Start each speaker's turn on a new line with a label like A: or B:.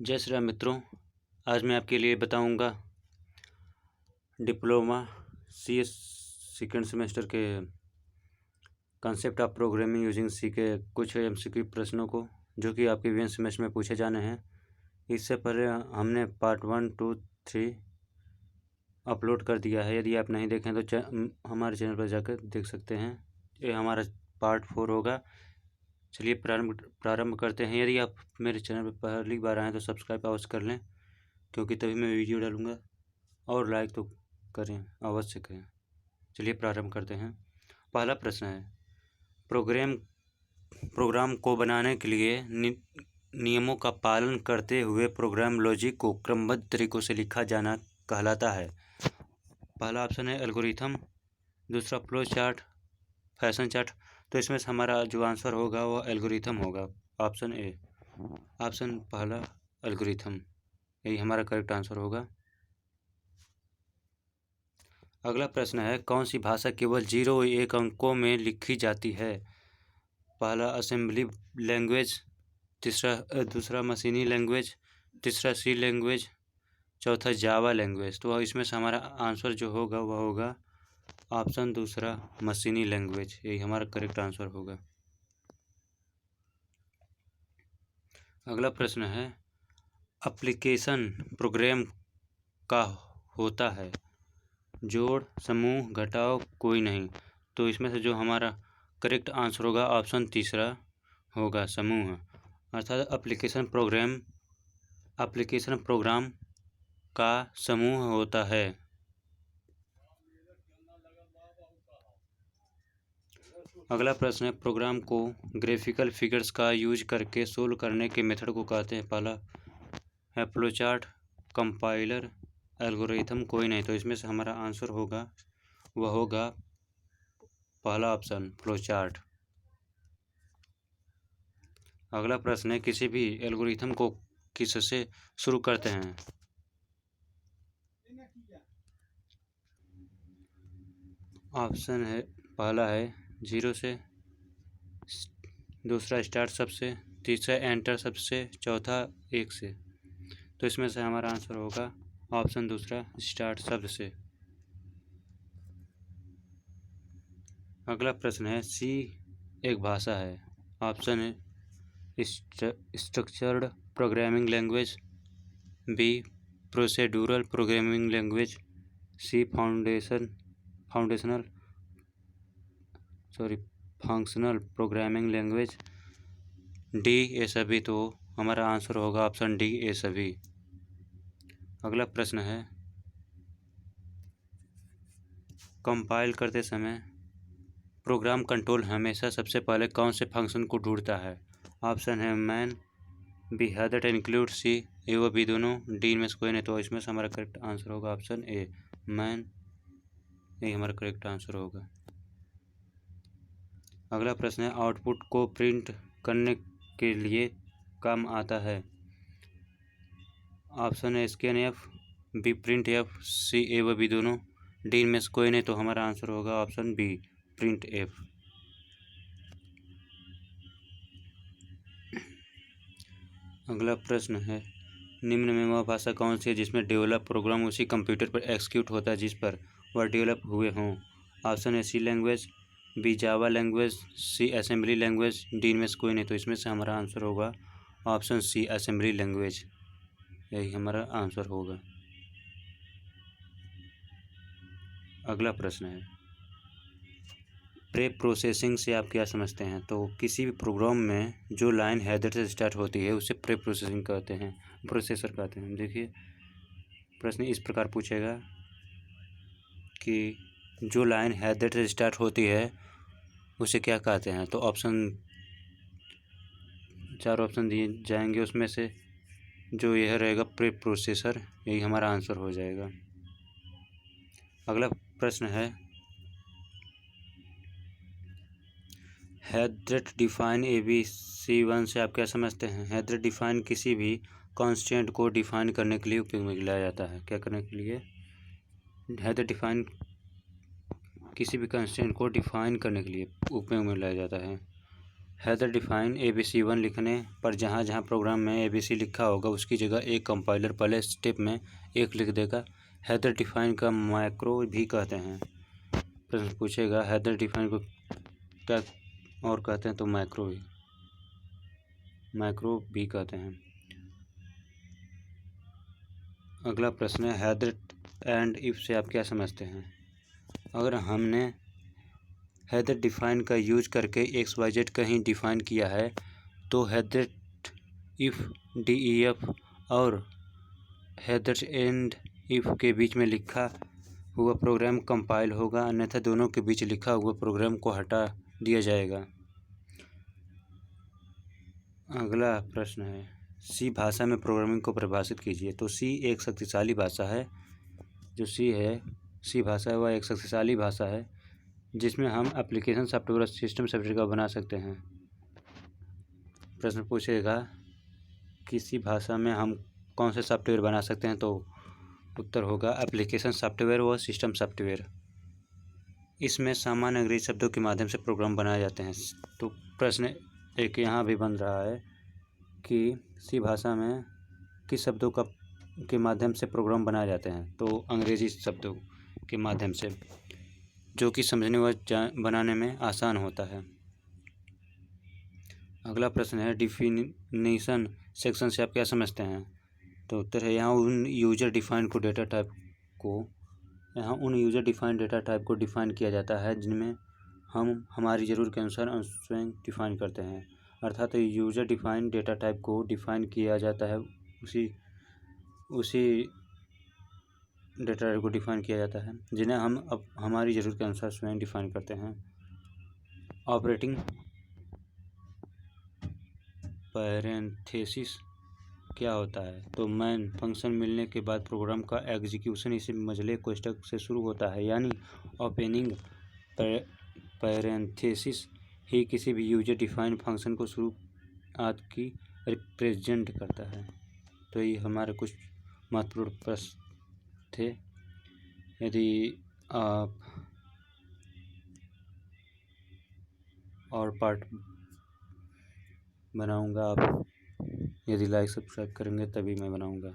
A: जय श्री राम मित्रों, आज मैं आपके लिए बताऊंगा डिप्लोमा CS सेकेंड सेमेस्टर के concept of programming using C के कुछ MCQ प्रश्नों को जो कि आपके विभिन्न सेमेस्टर में पूछे जाने हैं। इससे पहले हमने पार्ट 1, 2, 3 अपलोड कर दिया है। यदि आप नहीं देखें तो हमारे चैनल पर जाकर देख सकते हैं। ये हमारा पार्ट 4 होगा। चलिए प्रारंभ करते हैं। यदि आप मेरे चैनल पर पहली बार आएँ तो सब्सक्राइब अवश्य कर लें, क्योंकि तभी मैं वीडियो डालूंगा, और लाइक तो करें, अवश्य करें। चलिए प्रारंभ करते हैं। पहला प्रश्न है, प्रोग्राम को बनाने के लिए नियमों का पालन करते हुए प्रोग्राम लॉजिक को क्रमबद्ध तरीकों से लिखा जाना कहलाता है। पहला ऑप्शन है एल्गोरिथम, दूसरा फ्लो चार्ट, फैशन चार्ट। तो इसमें से हमारा जो आंसर होगा वो एल्गोरिथम होगा, ऑप्शन ए। ऑप्शन पहला एल्गोरिथम, यही हमारा करेक्ट आंसर होगा। अगला प्रश्न है, कौन सी भाषा केवल 0-1 अंकों में लिखी जाती है? पहला असेंबली लैंग्वेज, दूसरा मशीनी लैंग्वेज, तीसरा सी लैंग्वेज, चौथा जावा लैंग्वेज। तो इसमें से हमारा आंसर जो होगा वह होगा ऑप्शन दूसरा मशीनी लैंग्वेज, यही हमारा करेक्ट आंसर होगा। अगला प्रश्न है, एप्लीकेशन प्रोग्राम का होता है जोड़, समूह, घटाव, कोई नहीं। तो इसमें से जो हमारा करेक्ट आंसर होगा ऑप्शन तीसरा होगा, समूह। अर्थात एप्लीकेशन प्रोग्राम का समूह होता है। अगला प्रश्न है, प्रोग्राम को ग्राफिकल फिगर्स का यूज करके सोल्व करने के मेथड को कहते हैं। पहला है फ्लो चार्ट, कंपाइलर, एल्गोरिथम, कोई नहीं। तो इसमें से हमारा आंसर होगा वह होगा पहला ऑप्शन, फ्लो चार्ट। अगला प्रश्न है, किसी भी एल्गोरिथम को किससे शुरू करते हैं? ऑप्शन है पहला है 0 से, दूसरा स्टार्ट सबसे, तीसरा एंटर सबसे, चौथा 1 से। तो इसमें से हमारा आंसर होगा ऑप्शन दूसरा, स्टार्ट शब्द से। अगला प्रश्न है, सी एक भाषा है। ऑप्शन है structured programming language, b procedural programming language, c functional programming language, d ये सभी। तो हमारा आंसर होगा ऑप्शन डी, ये सभी। अगला प्रश्न है, कंपाइल करते समय प्रोग्राम कंट्रोल हमेशा सबसे पहले कौन से फंक्शन को ढूंढता है? ऑप्शन है मैन, बी हैदर इंक्लूड, सी ए व बी दोनों, डी इनमें से कोई नहीं। तो इसमें से हमारा करेक्ट आंसर होगा ऑप्शन ए, मैन, यही हमारा करेक्ट आंसर होगा। अगला प्रश्न है, आउटपुट को प्रिंट करने के लिए काम आता है। ऑप्शन है स्कैनएफ, बी प्रिंट एफ, सी ए व बी दोनों, डी इनमें से कोई नहीं। तो हमारा आंसर होगा ऑप्शन बी, प्रिंट एफ। अगला प्रश्न है, निम्न में वह भाषा कौन सी है जिसमें डेवलप प्रोग्राम उसी कंप्यूटर पर एग्जीक्यूट होता है जिस पर वह डेवलप हुए हों? ऑप्शन है सी लैंग्वेज, बी जावा लैंग्वेज, सी असेंबली लैंग्वेज, डी इनमें से कोई नहीं। तो इसमें से हमारा आंसर होगा ऑप्शन सी, असेंबली लैंग्वेज, यही हमारा आंसर होगा। अगला प्रश्न है, प्री प्रोसेसिंग से आप क्या समझते हैं? तो किसी भी प्रोग्राम में जो लाइन हेडर से स्टार्ट होती है उसे प्री प्रोसेसिंग कहते हैं, प्रोसेसर कहते हैं। देखिए प्रश्न इस प्रकार पूछेगा कि जो लाइन हेडर से स्टार्ट होती है उसे क्या कहते हैं? तो चार ऑप्शन दिए जाएंगे, उसमें से जो यह रहेगा प्री प्रोसेसर, यही हमारा आंसर हो जाएगा। अगला प्रश्न है, हेडर डिफाइन ABC1 से आप क्या समझते हैं? हेडर डिफाइन किसी भी कांस्टेंट को डिफाइन करने के लिए उपयोग में लाया जाता है। क्या करने के लिए? हेडर डिफाइन किसी भी कांस्टेंट को डिफाइन करने के लिए उपयोग में लाया जाता है। हैदर डिफाइन ABC1 लिखने पर जहाँ जहाँ प्रोग्राम में ABC लिखा होगा उसकी जगह एक कंपाइलर पहले स्टेप में 1 लिख देगा। हैदर डिफाइन का मैक्रो भी कहते हैं। प्रश्न पूछेगा हैदर डिफाइन को क्या और कहते हैं, तो मैक्रो भी कहते हैं। अगला प्रश्न है हैदर एंड इफ से आप क्या समझते हैं। अगर हमने हैदर डिफाइन का यूज करके XYZ कहीं डिफाइन किया है तो हैदर इफ DEF और हैदर एंड इफ के बीच में लिखा हुआ प्रोग्राम कंपाइल होगा, अन्यथा दोनों के बीच लिखा हुआ प्रोग्राम को हटा दिया जाएगा। अगला प्रश्न है सी भाषा में प्रोग्रामिंग को परिभाषित कीजिए। तो सी एक शक्तिशाली भाषा है। जो सी भाषा है वह एक शक्तिशाली भाषा है जिसमें हम एप्लीकेशन सॉफ्टवेयर और सिस्टम सॉफ्टवेयर का बना सकते हैं। प्रश्न पूछेगा कि सी भाषा में हम कौन से सॉफ्टवेयर बना सकते हैं, तो उत्तर होगा एप्लीकेशन सॉफ्टवेयर व सिस्टम सॉफ्टवेयर। इसमें सामान्य अंग्रेजी शब्दों के माध्यम से प्रोग्राम बनाए जाते हैं। तो प्रश्न एक यहाँ भी बन रहा है कि सी भाषा में किस शब्दों के माध्यम से प्रोग्राम बनाए जाते हैं, तो अंग्रेजी शब्दों के माध्यम से, जो कि समझने व बनाने में आसान होता है। अगला प्रश्न है डिफिनीशन सेक्शन से आप क्या समझते हैं। तो उत्तर है यहाँ उन यूजर डिफाइन डेटा टाइप को डिफाइन किया जाता है जिनमें हम हमारी ज़रूरत के अनुसार स्वयं डिफाइन करते हैं। अर्थात यूजर डिफाइन डेटा टाइप को डिफाइन किया जाता है उसी डेटा टाइप को डिफाइन किया जाता है जिन्हें हम अब हमारी ज़रूरत के अनुसार स्वयं डिफाइन करते हैं। ऑपरेटिंग पैरेंथेसिस क्या होता है। तो मैन फंक्शन मिलने के बाद प्रोग्राम का एग्जीक्यूशन इसी मझले कोष्ठक से शुरू होता है, यानी ओपनिंग पैरेंथेसिस ही किसी भी यूजर डिफाइंड फंक्शन को शुरुआत की रिप्रेजेंट करता है। तो ये हमारे कुछ महत्वपूर्ण प्रश्न थे। यदि आप और पार्ट बनाऊंगा, आप यदि लाइक सब्सक्राइब करेंगे तभी मैं बनाऊंगा।